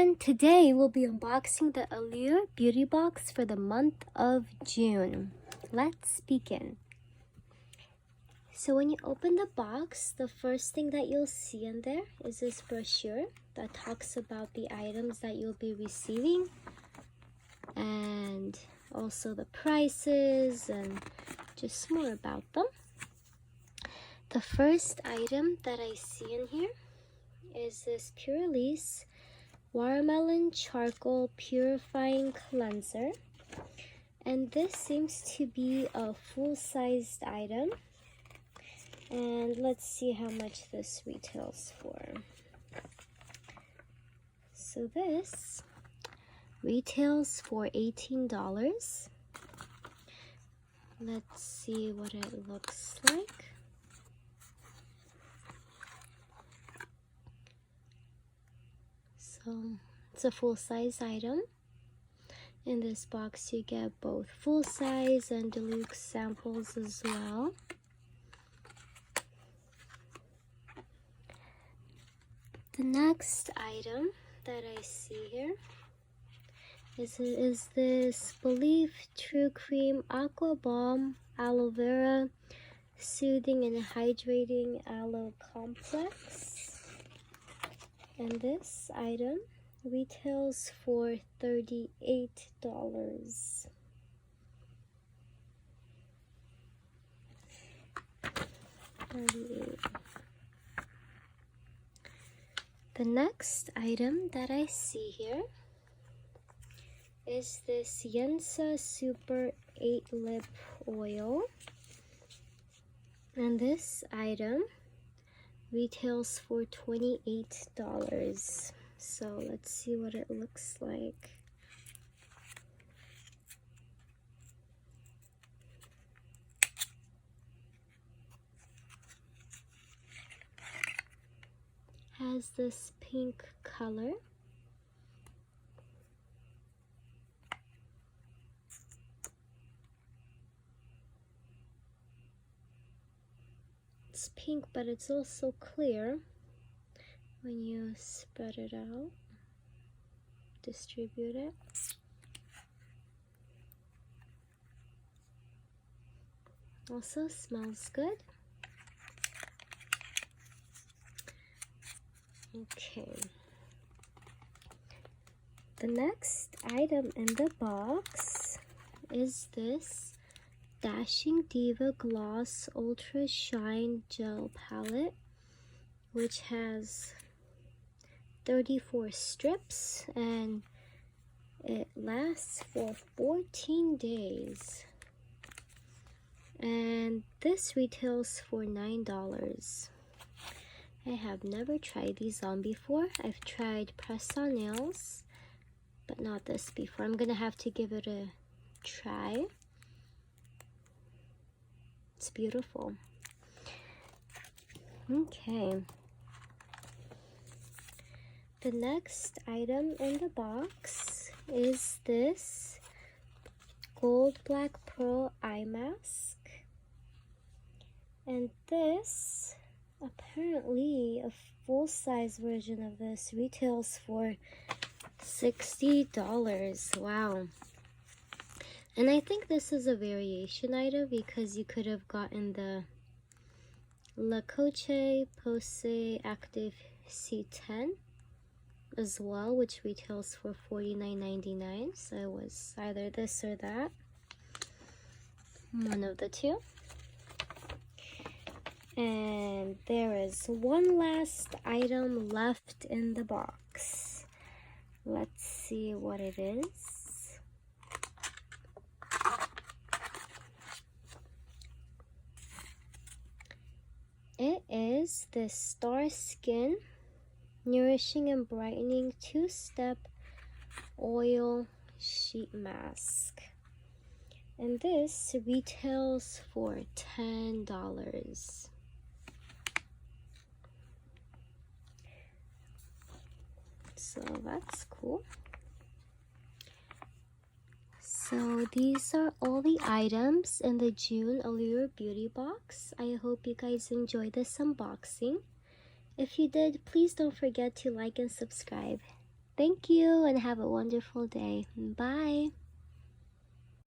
everyone! Today we'll be unboxing the Allure beauty box for the month of June. Let's begin. So when you open the box, the first thing that you'll see in there is this brochure that talks about the items that you'll be receiving and also the prices and just more about them. The first item that I see in here is this Pure Release Watermelon Charcoal Purifying Cleanser, and this seems to be a full-sized item, and let's see how much this retails for. So this retails for $18. Let's see what it looks like. So it's a full-size item. In this box you get both full-size and deluxe samples as well. The next item that I see here is this Believe True Cream Aqua Balm Aloe Vera Soothing and Hydrating Aloe Complex. And this item retails for $38. The next item that I see here is this Yensa Super 8 Lip Oil. And this item retails for $28. So let's see what it looks like. Has this pink color. It's pink, but it's also clear when you spread it out, distribute it. Also smells good. Okay. The next item in the box is this Dashing Diva Gloss Ultra Shine Gel Palette, which has 34 strips and it lasts for 14 days. And this retails for $9. I have never tried these on before. I've tried press-on nails, but not this before. I'm gonna have to give it a try. It's beautiful. Okay. The next item in the box is this Gold Black Pearl Eye Mask. And this, apparently a full-size version of this, retails for $60. Wow. And I think this is a variation item because you could have gotten the La Coche Pose Active C10 as well, which retails for $49.99. So it was either this or that, one of the two. And there is one last item left in the box. Let's see what it is. It is the Star Skin Nourishing and Brightening 2-Step Oil Sheet Mask. And this retails for $10. So that's cool. So these are all the items in the June Allure Beauty Box. I hope you guys enjoyed this unboxing. If you did, please don't forget to like and subscribe. Thank you and have a wonderful day. Bye.